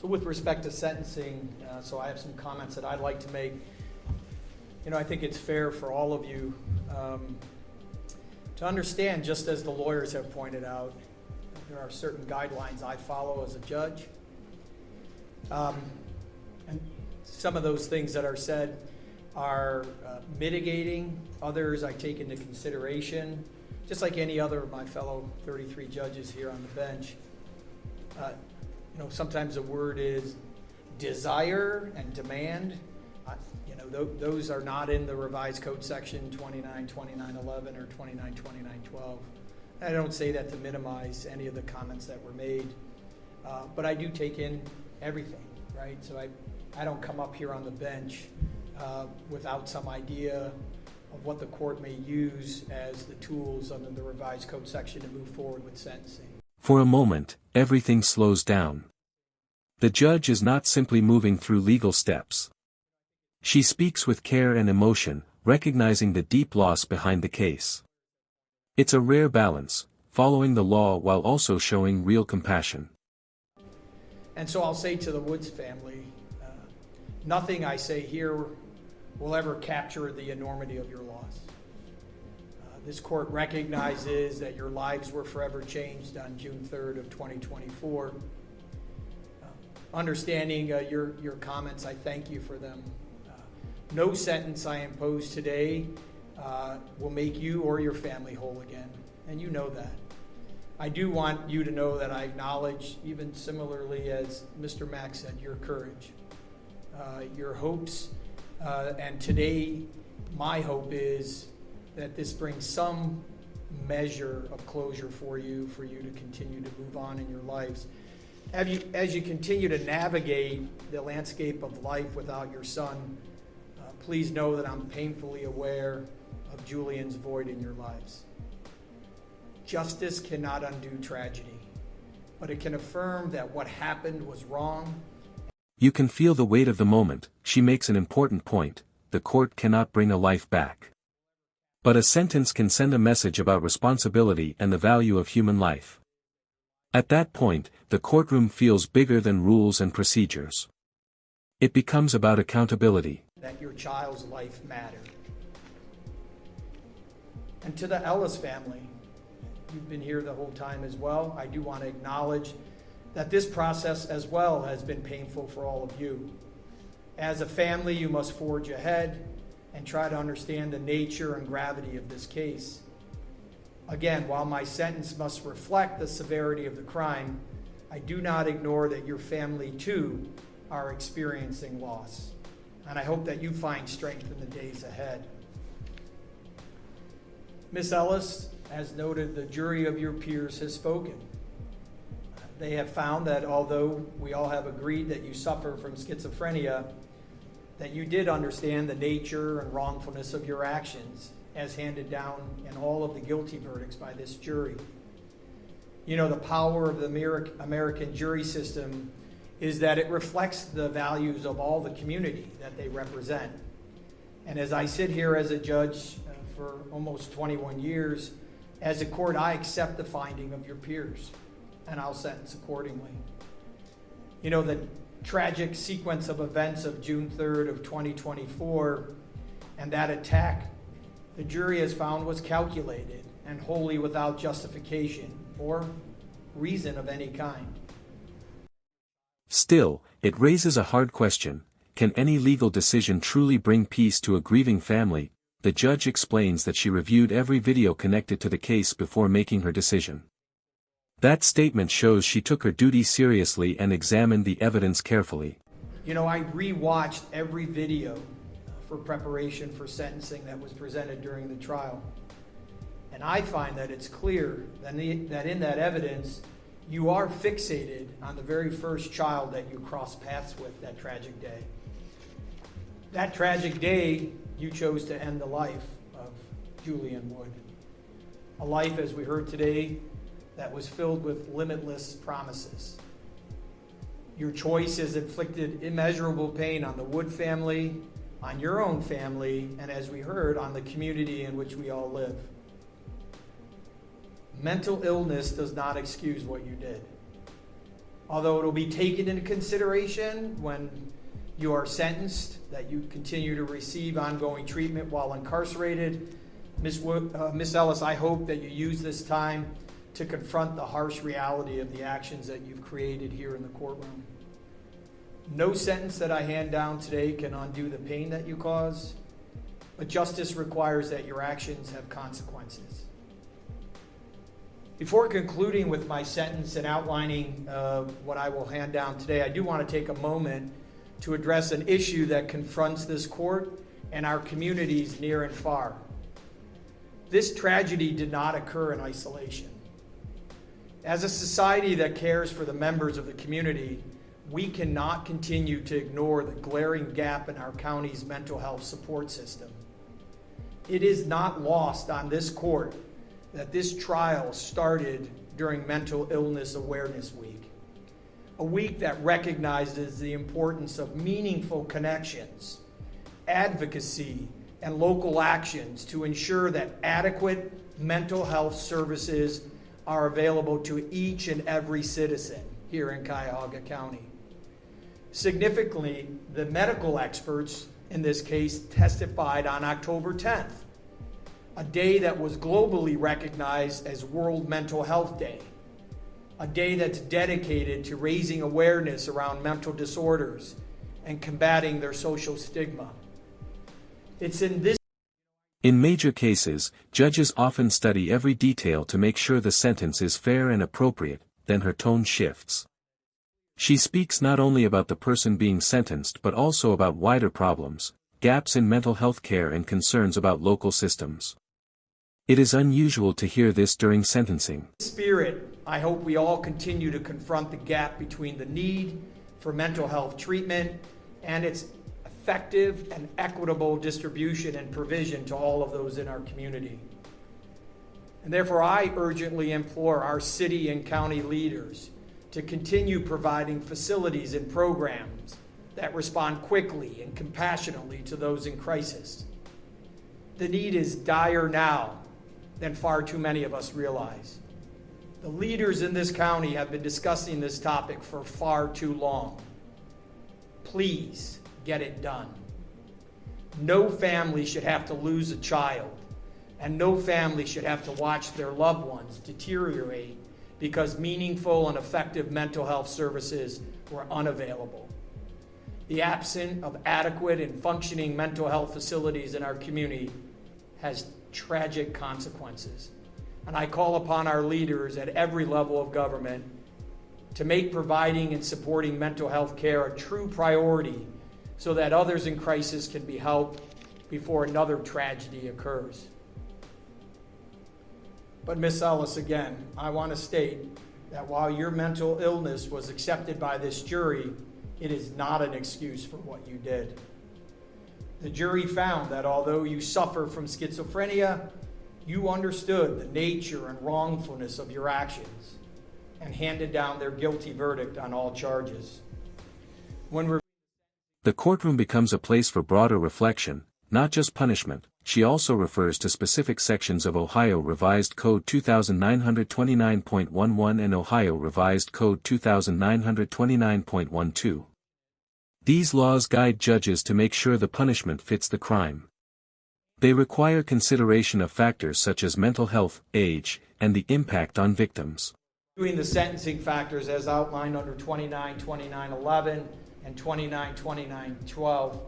So with respect to sentencing, so I have some comments that I'd like to make. I think it's fair for all of you to understand, just as the lawyers have pointed out, there are certain guidelines I follow as a judge. And some of those things that are said are mitigating. Others I take into consideration, just like any other of my fellow 33 judges here on the bench. Sometimes the word is desire and demand. Those are not in the revised code section 292911 or 292912. I don't say that to minimize any of the comments that were made, but I do take in everything, right? So I don't come up here on the bench without some idea of what the court may use as the tools under the revised code section to move forward with sentencing. For a moment, everything slows down. The judge is not simply moving through legal steps. She speaks with care and emotion, recognizing the deep loss behind the case. It's a rare balance, following the law while also showing real compassion. And so I'll say to the Woods family, nothing I say here will ever capture the enormity of your loss. This court recognizes that your lives were forever changed on June 3rd of 2024. Understanding your comments, I thank you for them. No sentence I impose today will make you or your family whole again, and you know that. I do want you to know that I acknowledge, even similarly as Mr. Mack said, your courage, your hopes, and today my hope is that this brings some measure of closure for you to continue to move on in your lives. As you continue to navigate the landscape of life without your son, please know that I'm painfully aware of Julian's void in your lives. Justice cannot undo tragedy, but it can affirm that what happened was wrong. You can feel the weight of the moment. She makes an important point: the court cannot bring a life back. But a sentence can send a message about responsibility and the value of human life. At that point, the courtroom feels bigger than rules and procedures. It becomes about accountability. That your child's life mattered. And to the Ellis family, you've been here the whole time as well. I do want to acknowledge that this process as well has been painful for all of you. As a family, you must forge ahead and try to understand the nature and gravity of this case. Again, while my sentence must reflect the severity of the crime, I do not ignore that your family too are experiencing loss. And I hope that you find strength in the days ahead. Ms. Ellis, as noted, the jury of your peers has spoken. They have found that although we all have agreed that you suffer from schizophrenia, that you did understand the nature and wrongfulness of your actions as handed down in all of the guilty verdicts by this jury. The power of the American jury system is that it reflects the values of all the community that they represent. And as I sit here as a judge for almost 21 years, as a court, I accept the finding of your peers, and I'll sentence accordingly. The tragic sequence of events of June 3rd of 2024 and that attack, the jury has found was calculated and wholly without justification or reason of any kind. Still, it raises a hard question: can any legal decision truly bring peace to a grieving family? The judge explains that she reviewed every video connected to the case before making her decision. That statement shows she took her duty seriously and examined the evidence carefully. I re-watched every video for preparation for sentencing that was presented during the trial. And I find that it's clear that in that evidence, you are fixated on the very first child that you crossed paths with that tragic day. That tragic day, you chose to end the life of Julian Wood. A life, as we heard today, that was filled with limitless promises. Your choice has inflicted immeasurable pain on the Wood family, on your own family, and as we heard, on the community in which we all live. Mental illness does not excuse what you did. although it'll be taken into consideration when you are sentenced, that you continue to receive ongoing treatment while incarcerated. Ms. Ellis, I hope that you use this time to confront the harsh reality of the actions that you've created here in the courtroom. No sentence that I hand down today can undo the pain that you cause, but justice requires that your actions have consequences. Before concluding with my sentence and outlining what I will hand down today, I do want to take a moment to address an issue that confronts this court and our communities near and far. This tragedy did not occur in isolation. As a society that cares for the members of the community, we cannot continue to ignore the glaring gap in our county's mental health support system. It is not lost on this court that this trial started during Mental Illness Awareness Week, a week that recognizes the importance of meaningful connections, advocacy, and local actions to ensure that adequate mental health services are available to each and every citizen here in Cuyahoga County. Significantly, the medical experts in this case testified on October 10th, a day that was globally recognized as World Mental Health Day, a day that's dedicated to raising awareness around mental disorders and combating their social stigma. In major cases, judges often study every detail to make sure the sentence is fair and appropriate, then her tone shifts. She speaks not only about the person being sentenced but also about wider problems, gaps in mental health care and concerns about local systems. It is unusual to hear this during sentencing. In spirit, I hope we all continue to confront the gap between the need for mental health treatment and its effective and equitable distribution and provision to all of those in our community. And therefore, I urgently implore our city and county leaders to continue providing facilities and programs that respond quickly and compassionately to those in crisis. The need is dire now than far too many of us realize. The leaders in this county have been discussing this topic for far too long. Please get it done. No family should have to lose a child, and no family should have to watch their loved ones deteriorate because meaningful and effective mental health services were unavailable. The absence of adequate and functioning mental health facilities in our community has tragic consequences. And I call upon our leaders at every level of government to make providing and supporting mental health care a true priority so that others in crisis can be helped before another tragedy occurs. But Ms. Ellis, again, I want to state that while your mental illness was accepted by this jury, it is not an excuse for what you did. The jury found that although you suffer from schizophrenia, you understood the nature and wrongfulness of your actions and handed down their guilty verdict on all charges. The courtroom becomes a place for broader reflection, not just punishment. She also refers to specific sections of Ohio Revised Code 2929.11 and Ohio Revised Code 2929.12. These laws guide judges to make sure the punishment fits the crime. They require consideration of factors such as mental health, age, and the impact on victims. Doing the sentencing factors as outlined under 2929.11 and 2929.12,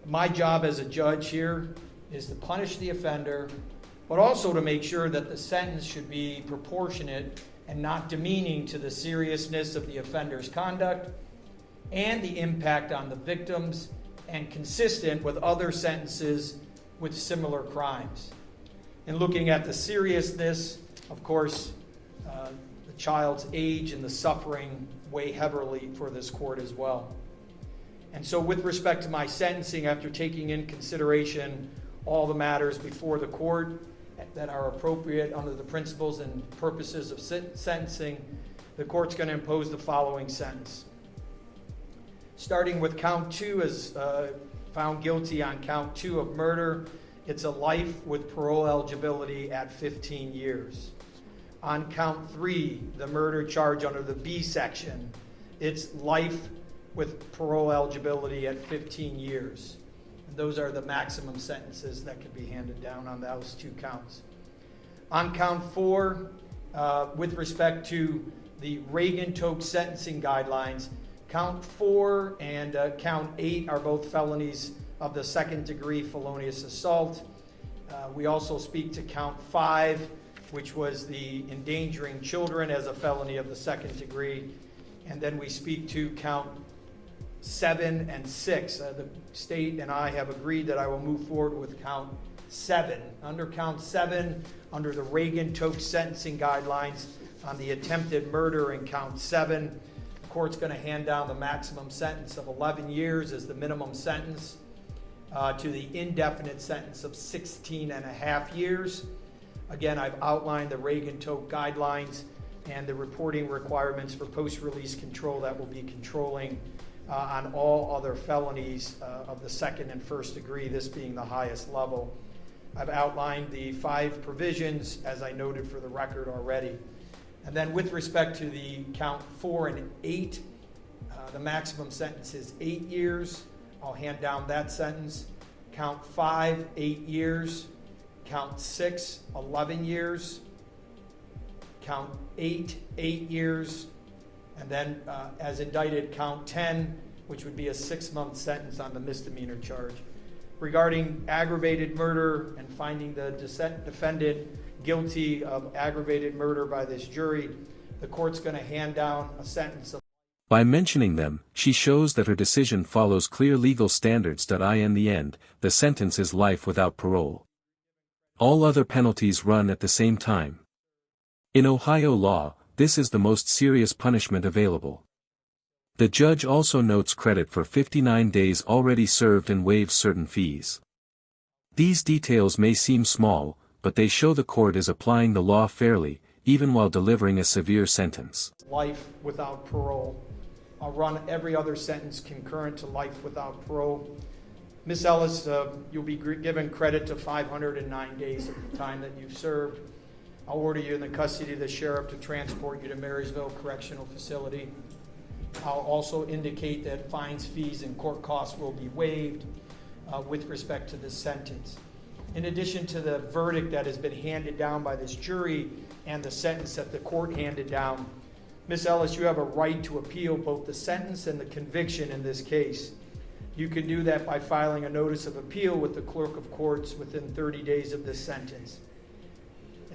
my job as a judge here is to punish the offender, but also to make sure that the sentence should be proportionate and not demeaning to the seriousness of the offender's conduct and the impact on the victims, and consistent with other sentences with similar crimes. In looking at the seriousness, of course, the child's age and the suffering weigh heavily for this court as well. And so with respect to my sentencing, after taking in consideration all the matters before the court that are appropriate under the principles and purposes of sentencing, the court's going to impose the following sentence. Starting with count 2, as found guilty on count 2 of murder, it's a life with parole eligibility at 15 years. On count 3, the murder charge under the B section, it's life with parole eligibility at 15 years. And those are the maximum sentences that could be handed down on those 2 counts. On count 4, with respect to the Reagan-Toke sentencing guidelines, count 4 and count 8 are both felonies of the 2nd-degree felonious assault. We also speak to count 5, which was the endangering children as a felony of the 2nd degree. And then we speak to count 7 and 6. The state and I have agreed that I will move forward with count 7. Under count 7, under the Reagan-Toke sentencing guidelines on the attempted murder in count 7, the court's going to hand down the maximum sentence of 11 years as the minimum sentence to the indefinite sentence of 16 and a half years. Again, I've outlined the Reagan-Toke guidelines and the reporting requirements for post-release control that will be controlling on all other felonies of the 2nd and 1st degree, this being the highest level. I've outlined the 5 provisions, as I noted for the record already. And then with respect to the count 4 and 8, the maximum sentence is 8 years. I'll hand down that sentence. Count 5, 8 years. Count 6, 11 years. Count 8, 8 years. And then as indicted, count 10, which would be a 6-month sentence on the misdemeanor charge. Regarding aggravated murder and finding the defendant guilty of aggravated murder by this jury, the court's going to hand down a sentence of... By mentioning them, she shows that her decision follows clear legal standards. In the end, the sentence is life without parole. All other penalties run at the same time. In Ohio law, this is the most serious punishment available. The judge also notes credit for 59 days already served and waives certain fees. These details may seem small, but they show the court is applying the law fairly, even while delivering a severe sentence. Life without parole. I'll run every other sentence concurrent to life without parole. Ms. Ellis, you'll be given credit to 509 days of the time that you've served. I'll order you in the custody of the sheriff to transport you to Marysville Correctional Facility. I'll also indicate that fines, fees, and court costs will be waived with respect to this sentence. In addition to the verdict that has been handed down by this jury and the sentence that the court handed down, Ms. Ellis, you have a right to appeal both the sentence and the conviction in this case. You can do that by filing a notice of appeal with the clerk of courts within 30 days of this sentence.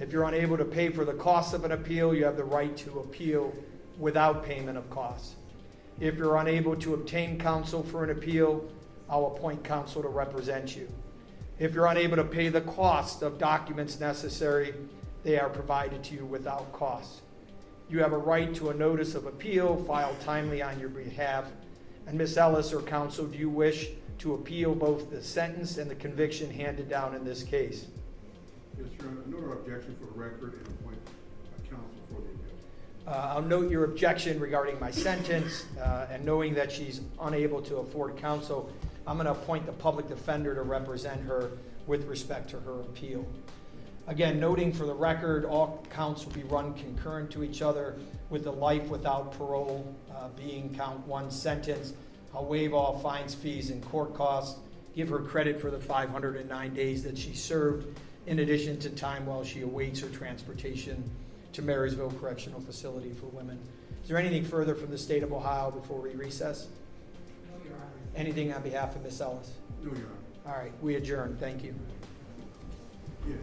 If you're unable to pay for the cost of an appeal, you have the right to appeal without payment of costs. If you're unable to obtain counsel for an appeal, I'll appoint counsel to represent you. If you're unable to pay the cost of documents necessary, they are provided to you without cost. You have a right to a notice of appeal filed timely on your behalf. And Ms. Ellis or counsel, do you wish to appeal both the sentence and the conviction handed down in this case? Yes, Your Honor. No objection for the record and appoint counsel for the appeal. I'll note your objection regarding my sentence, and knowing that she's unable to afford counsel, I'm going to appoint the public defender to represent her with respect to her appeal. Again, noting for the record, all counts will be run concurrent to each other, with the life without parole being count 1 sentence. I'll waive all fines, fees, and court costs, give her credit for the 509 days that she served, in addition to time while she awaits her transportation to Marysville Correctional Facility for Women. Is there anything further from the state of Ohio before we recess? No, Your Honor. Anything on behalf of Ms. Ellis? No, Your Honor. All right, we adjourn. Thank you. Yeah.